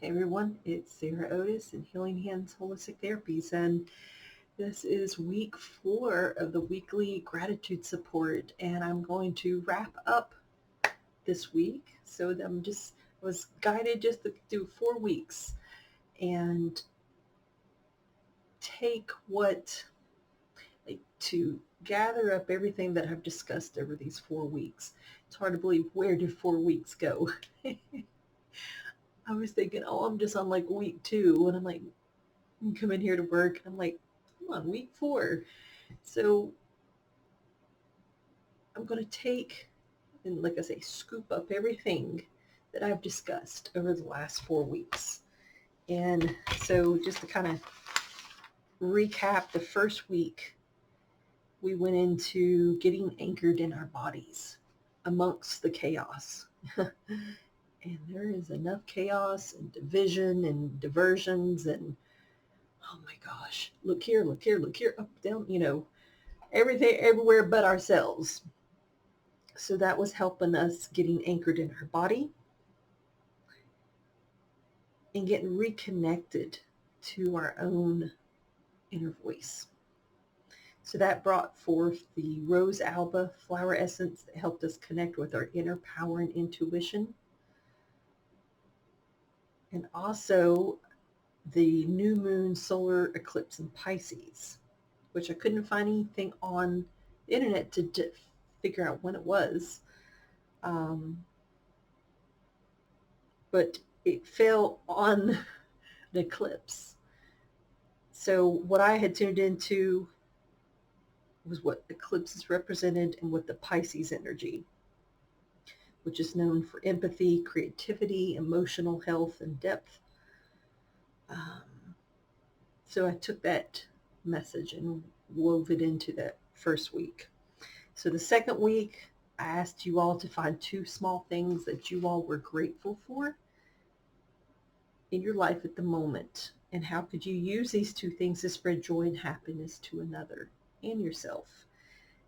Hey everyone, it's Sarah Otis and Healing Hands Holistic Therapies, and this is week 4 of the weekly gratitude support. And I'm going to wrap up this week. So I was guided just to do 4 weeks and take to gather up everything that I've discussed over these 4 weeks. It's hard to believe, where did 4 weeks go? I was thinking, oh, I'm just on like week 2, and I'm like, I'm coming here to work. I'm like, I'm on week 4. So I'm going to take and, like I say, scoop up everything that I've discussed over the last 4 weeks. And so, just to kind of recap, the first week we went into getting anchored in our bodies amongst the chaos. And there is enough chaos and division and diversions and, oh my gosh, look here, look here, look here, up, down, everything everywhere but ourselves. So that was helping us getting anchored in our body and getting reconnected to our own inner voice. So that brought forth the rose alba flower essence that helped us connect with our inner power and intuition. And also the new moon solar eclipse in Pisces, which I couldn't find anything on the internet to figure out when it was. Um, but it fell on an eclipse. So what I had tuned into was what eclipses represented and what the Pisces energy, which is known for empathy, creativity, emotional health, and depth. So I took that message and wove it into that first week. So the second week, I asked you all to find 2 small things that you all were grateful for in your life at the moment. And how could you use these 2 things to spread joy and happiness to another and yourself?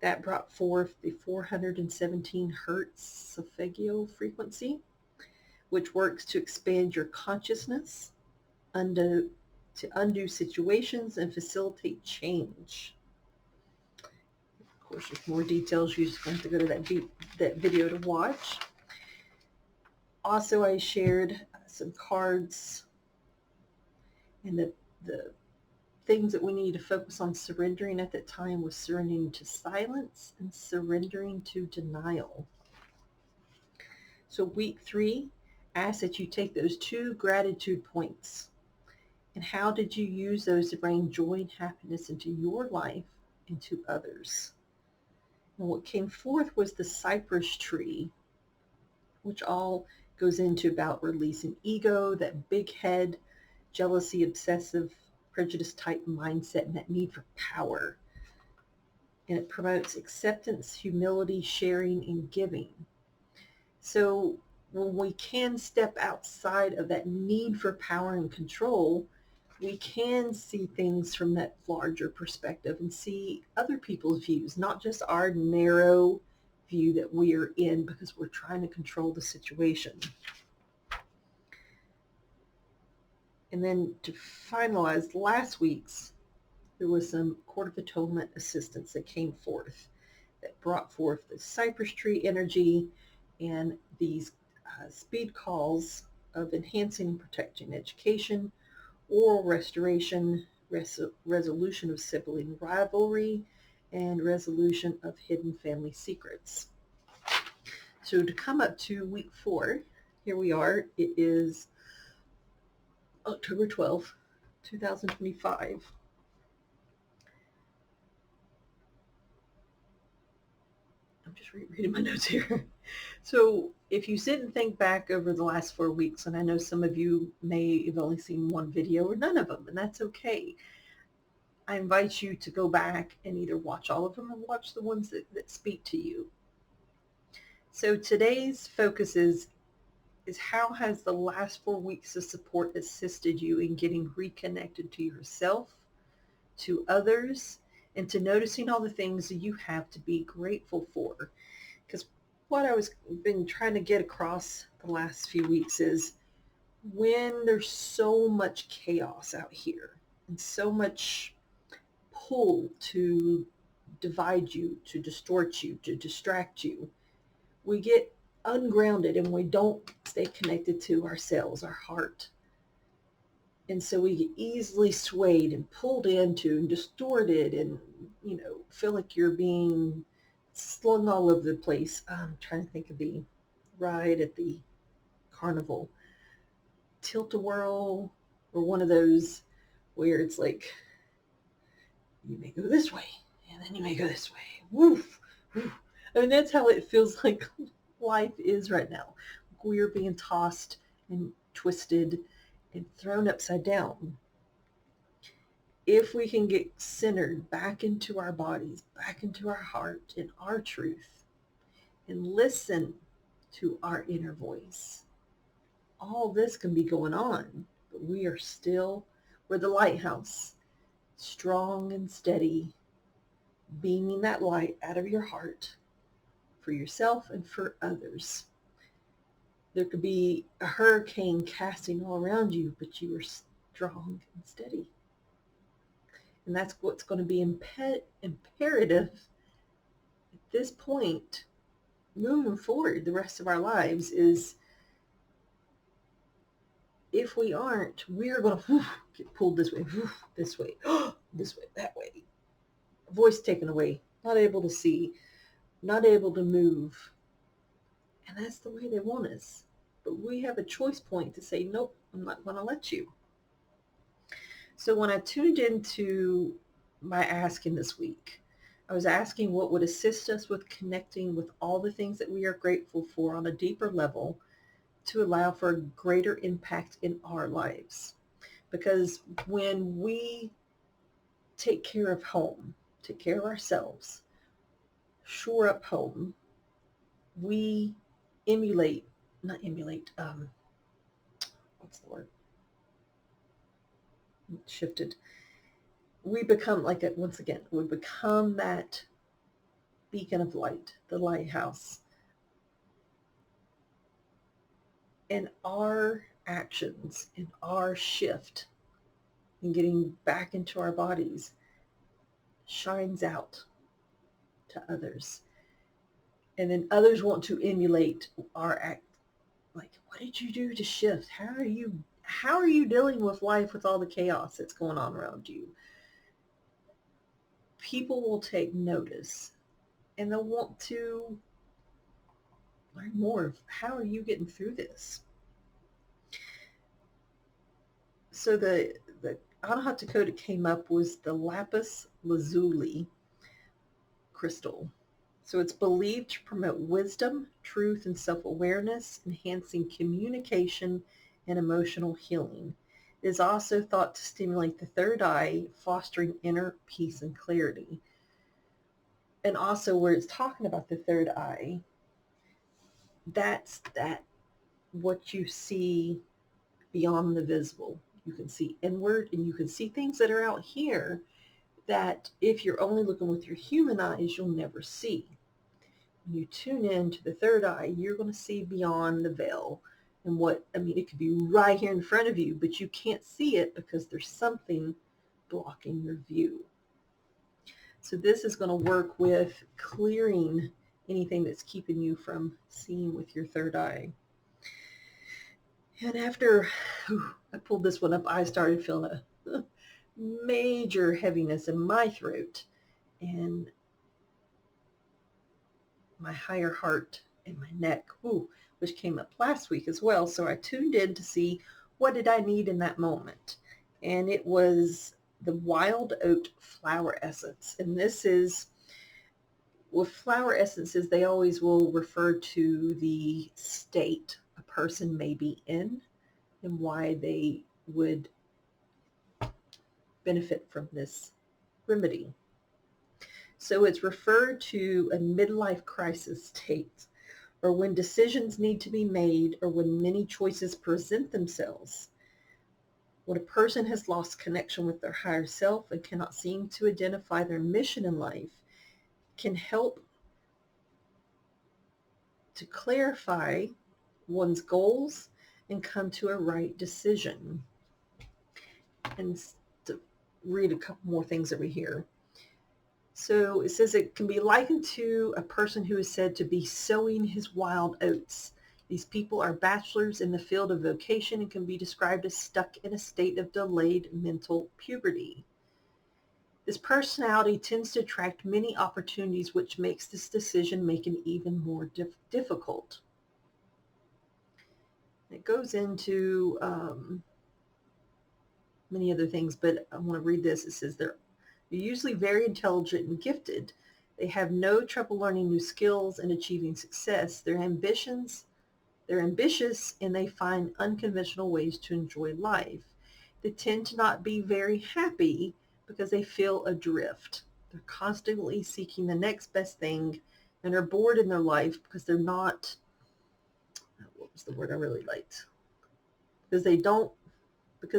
That brought forth the 417 hertz solfeggio frequency, which works to expand your consciousness, to undo situations, and facilitate change. Of course, there's more details. You're just going to have to go to that video to watch. Also, I shared some cards, and the things that we need to focus on surrendering at that time was surrendering to silence and surrendering to denial. So week 3, I ask that you take those 2 gratitude points and how did you use those to bring joy and happiness into your life and to others. And what came forth was the cypress tree, which all goes into about releasing ego, that big head, jealousy, obsessive, prejudice type mindset, and that need for power. And it promotes acceptance, humility, sharing, and giving. So when we can step outside of that need for power and control, we can see things from that larger perspective and see other people's views, not just our narrow view that we are in because we're trying to control the situation. And then to finalize last week's, there was some Court of Atonement assistance that came forth that brought forth the cypress tree energy and these speed calls of enhancing and protecting education, oral restoration, resolution of sibling rivalry, and resolution of hidden family secrets. So to come up to week 4, here we are. It is October 12th, 2025. I'm just reading my notes here. So if you sit and think back over the last 4 weeks, and I know some of you may have only seen one video or none of them, and that's okay. I invite you to go back and either watch all of them or watch the ones that speak to you. So today's focus is how has the last 4 weeks of support assisted you in getting reconnected to yourself, to others, and to noticing all the things that you have to be grateful for. Because what I was been trying to get across the last few weeks is when there's so much chaos out here and so much pull to divide you, to distort you, to distract you, we get ungrounded and we don't stay connected to ourselves, our heart. And so we get easily swayed and pulled into and distorted and, feel like you're being slung all over the place. I'm trying to think of the ride at the carnival, Tilt-A-Whirl, or one of those where it's like you may go this way and then you may go this way. Woof, woof. I mean, that's how it feels like life is right now. We're being tossed and twisted and thrown upside down. If we can get centered back into our bodies, back into our heart and our truth, and listen to our inner voice, all this can be going on, but we're the lighthouse, strong and steady, beaming that light out of your heart for yourself and for others. There could be a hurricane casting all around you, but you are strong and steady. And that's what's going to be imperative at this point, moving forward the rest of our lives, is if we aren't, we're going to get pulled this way, this way, this way, that way. Voice taken away, not able to see, not able to move. And that's the way they want us. But we have a choice point to say, nope, I'm not going to let you. So when I tuned into my asking this week, I was asking what would assist us with connecting with all the things that we are grateful for on a deeper level to allow for a greater impact in our lives. Because when we take care of home, take care of ourselves, shore up home, we what's the word? Shifted. We become we become that beacon of light, the lighthouse. And our actions and our shift in getting back into our bodies shines out to others. And then others want to emulate our act. Like, what did you do to shift? How are you dealing with life with all the chaos that's going on around you? People will take notice and they'll want to learn more of how are you getting through this. So the Anahata that came up was the Lapis Lazuli crystal. So it's believed to promote wisdom, truth, and self-awareness, enhancing communication and emotional healing. It is also thought to stimulate the third eye, fostering inner peace and clarity. And also where it's talking about the third eye, that's what you see beyond the visible. You can see inward and you can see things that are out here that if you're only looking with your human eyes, you'll never see. When you tune in to the third eye, you're going to see beyond the veil. And it could be right here in front of you, but you can't see it because there's something blocking your view. So this is going to work with clearing anything that's keeping you from seeing with your third eye. And after I pulled this one up, I started feeling a major heaviness in my throat and my higher heart and my neck, which came up last week as well. So I tuned in to see what did I need in that moment. And it was the wild oat flower essence. And this is, with flower essences, they always will refer to the state a person may be in and why they would benefit from this remedy. So it's referred to a midlife crisis state, or when decisions need to be made, or when many choices present themselves. When a person has lost connection with their higher self and cannot seem to identify their mission in life, can help to clarify one's goals and come to a right decision. And to read a couple more things over here. So it says it can be likened to a person who is said to be sowing his wild oats. These people are bachelors in the field of vocation and can be described as stuck in a state of delayed mental puberty. This personality tends to attract many opportunities, which makes this decision making even more difficult. It goes into many other things, but I want to read this. It says they're usually very intelligent and gifted. They have no trouble learning new skills and achieving success. They're ambitious, and they find unconventional ways to enjoy life. They tend to not be very happy because they feel adrift. They're constantly seeking the next best thing and are bored in their life because they're not, what was the word I really liked? Because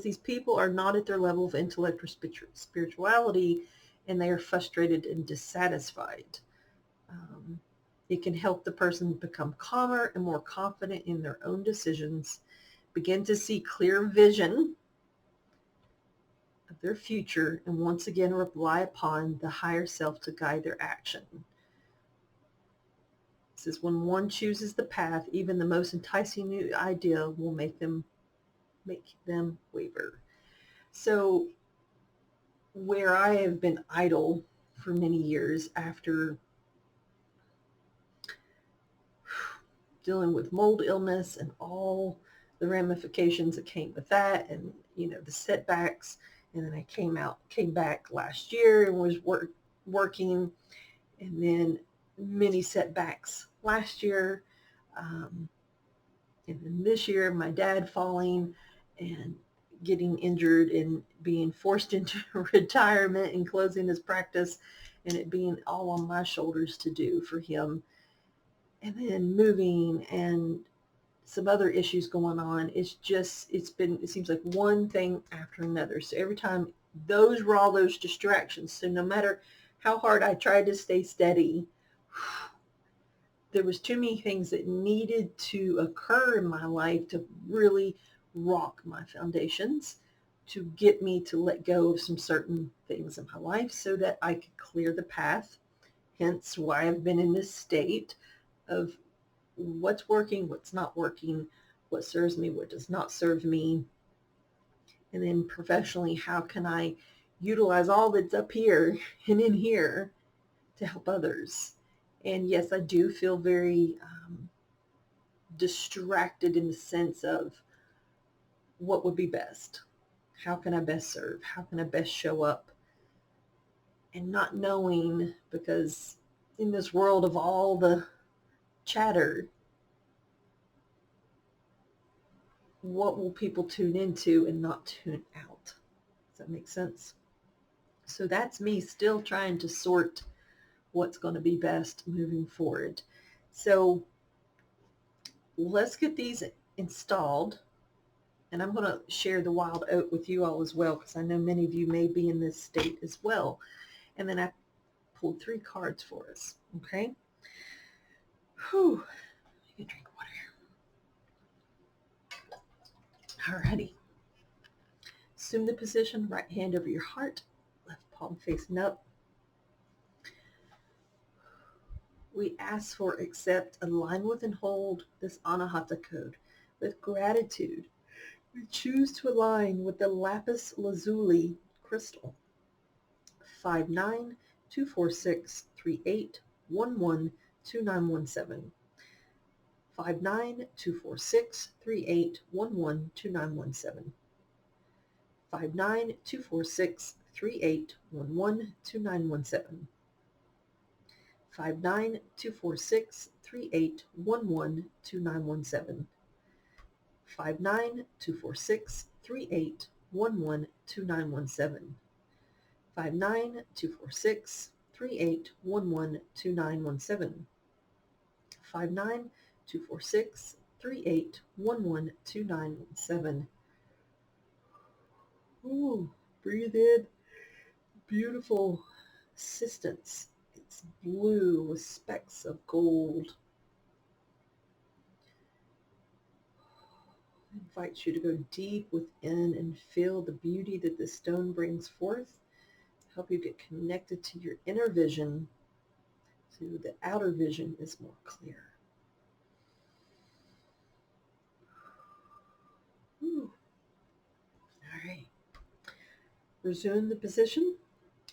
these people are not at their level of intellect or spirituality, and they are frustrated and dissatisfied. It can help the person become calmer and more confident in their own decisions, begin to see clear vision of their future, and once again rely upon the higher self to guide their action. It says when one chooses the path, even the most enticing new idea will make them waver. So where I have been idle for many years after dealing with mold illness and all the ramifications that came with that, and the setbacks, and then I came back last year and was working, and then many setbacks last year, and then this year my dad falling and getting injured and being forced into retirement and closing his practice, and it being all on my shoulders to do for him, and then moving and some other issues going on. It seems like one thing after another. So every time, those were all those distractions. So no matter how hard I tried to stay steady, there was too many things that needed to occur in my life to really rock my foundations, to get me to let go of some certain things in my life so that I could clear the path. Hence why I've been in this state of what's working, what's not working, what serves me, what does not serve me. And then professionally, how can I utilize all that's up here and in here to help others? And yes, I do feel very distracted in the sense of what would be best. How can I best serve? How can I best show up? And not knowing, because in this world of all the chatter, what will people tune into and not tune out? Does that make sense? So that's me still trying to sort what's going to be best moving forward. So let's get these installed. And I'm going to share the wild oat with you all as well, because I know many of you may be in this state as well. And then I pulled 3 cards for us. Okay. Whew. You can drink water. Alrighty. Assume the position, right hand over your heart, left palm facing up. We ask for, accept, align with, and hold this Anahata code with gratitude. We choose to align with the Lapis Lazuli crystal. 59-246-38-11-2917. 59-246-38-11-2917. 59-246-38-11-2917. 59-246-38-11-2917. 59-246-38-11-2917. 59-246-38-11-2917. 59-246-38-11-2917. Ooh, breathe in. Beautiful assistance. It's blue with specks of gold. invites you to go deep within and feel the beauty that this stone brings forth. Help you get connected to your inner vision so the outer vision is more clear. Ooh. All right. Resume the position.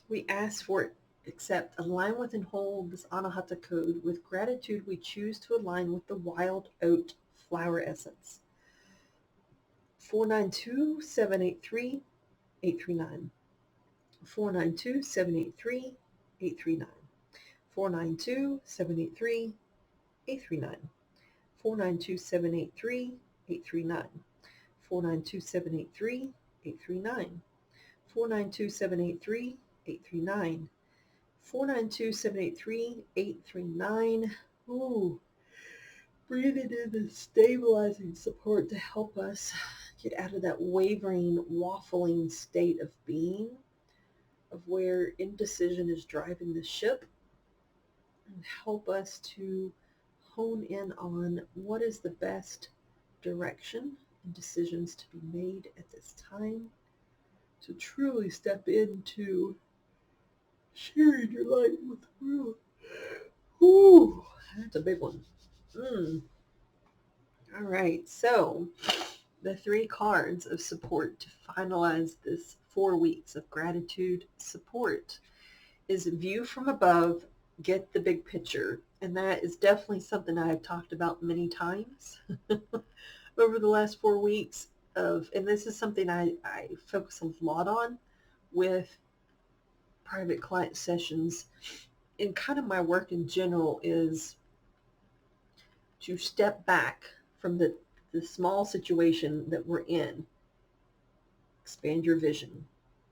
We ask for it, accept, align with, and hold this Anahata code. With gratitude, we choose to align with the wild oat flower essence. 492-783-839. 492-783-839. 492-783-839. 492-783-839. 492-783-839. 492-783-839. 492-783-839. Ooh. Breathing in the stabilizing support to help us get out of that wavering, waffling state of being, of where indecision is driving the ship, and help us to hone in on what is the best direction and decisions to be made at this time, to truly step into sharing your light with the world. Ooh, that's a big one. All right, so the 3 cards of support to finalize this 4 weeks of gratitude support is view from above, get the big picture. And that is definitely something I've talked about many times over the last 4 weeks and this is something I focus a lot on with private client sessions, and kind of my work in general is to step back from the small situation that we're in, expand your vision,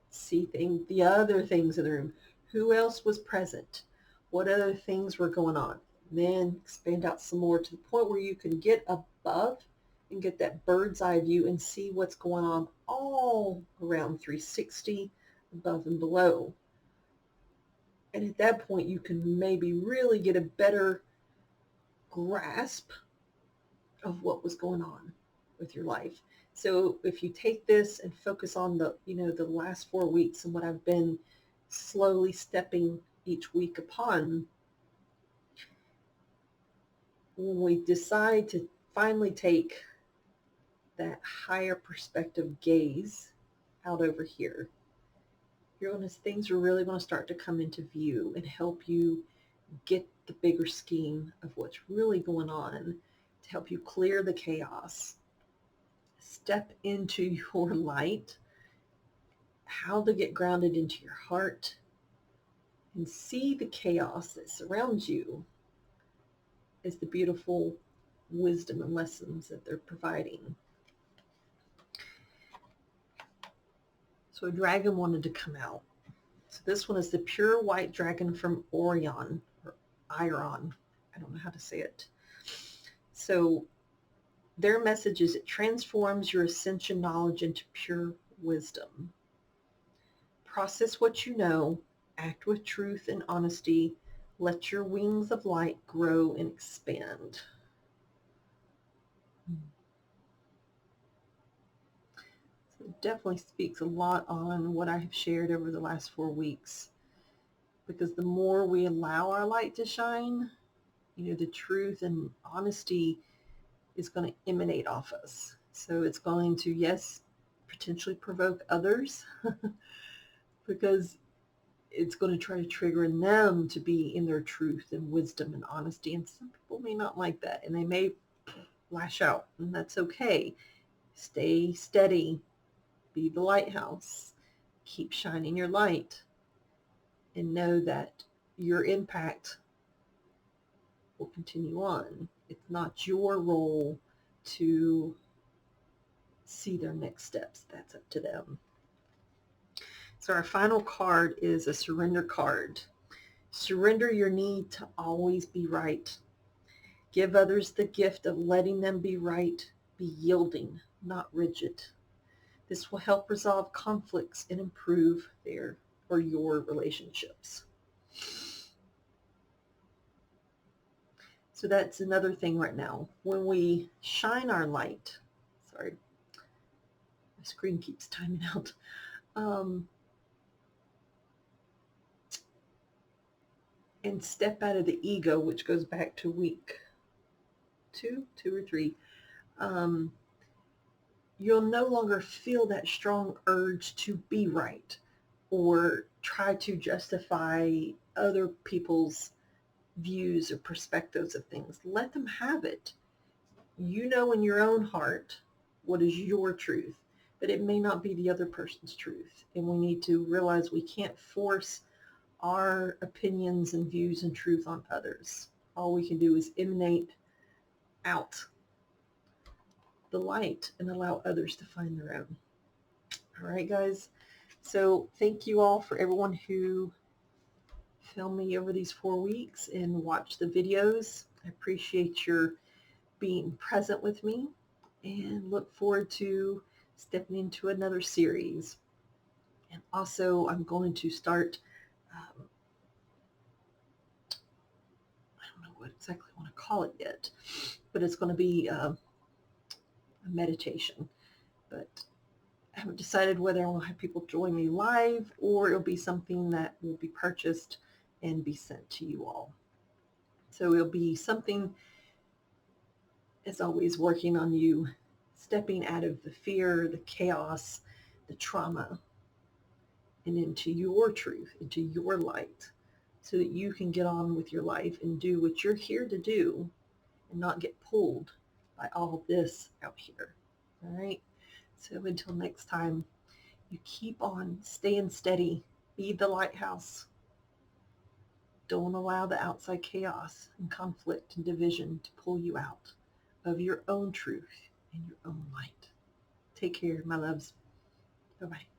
see the other things in the room, who else was present, what other things were going on, and then expand out some more to the point where you can get above and get that bird's eye view and see what's going on all around 360, above and below. And at that point, you can maybe really get a better grasp of what was going on with your life. So if you take this and focus on the last 4 weeks and what I've been slowly stepping each week upon, when we decide to finally take that higher perspective gaze out over here, things are really going to start to come into view and help you get the bigger scheme of what's really going on, to help you clear the chaos, step into your light, how to get grounded into your heart, and see the chaos that surrounds you as the beautiful wisdom and lessons that they're providing. So a dragon wanted to come out. So this one is the pure white dragon from Orion, or Iron. I don't know how to say it. So their message is it transforms your ascension knowledge into pure wisdom. Process what you know, act with truth and honesty, let your wings of light grow and expand. So it definitely speaks a lot on what I have shared over the last 4 weeks, because the more we allow our light to shine, the truth and honesty is going to emanate off us. So it's going to, yes, potentially provoke others because it's going to try to trigger in them to be in their truth and wisdom and honesty. And some people may not like that, and they may lash out, and that's okay. Stay steady. Be the lighthouse. Keep shining your light, and know that your impact will continue on. It's not your role to see their next steps. That's up to them. So our final card is a surrender card. Surrender your need to always be right. Give others the gift of letting them be right. Be yielding, not rigid. This will help resolve conflicts and improve your relationships. So that's another thing right now. When we shine our light, Sorry, my screen keeps timing out. And step out of the ego, which goes back to week two or three. You'll no longer feel that strong urge to be right or try to justify other people's views or perspectives of things. Let them have it. You know in your own heart what is your truth, but it may not be the other person's truth. And we need to realize we can't force our opinions and views and truth on others. All we can do is emanate out the light and allow others to find their own. All right, guys. So thank you all for everyone who filmed me over these 4 weeks and watched the videos. I appreciate your being present with me and look forward to stepping into another series. And also, I'm going to start, I don't know what exactly I want to call it yet, but it's going to be a meditation. But I haven't decided whether I will have people join me live or it'll be something that will be purchased and be sent to you all. So it'll be something, as always, working on you, stepping out of the fear, the chaos, the trauma, and into your truth, into your light, so that you can get on with your life and do what you're here to do and not get pulled by all this out here. All right? So until next time, you keep on staying steady. Be the lighthouse. Don't allow the outside chaos and conflict and division to pull you out of your own truth and your own light. Take care, my loves. Bye-bye.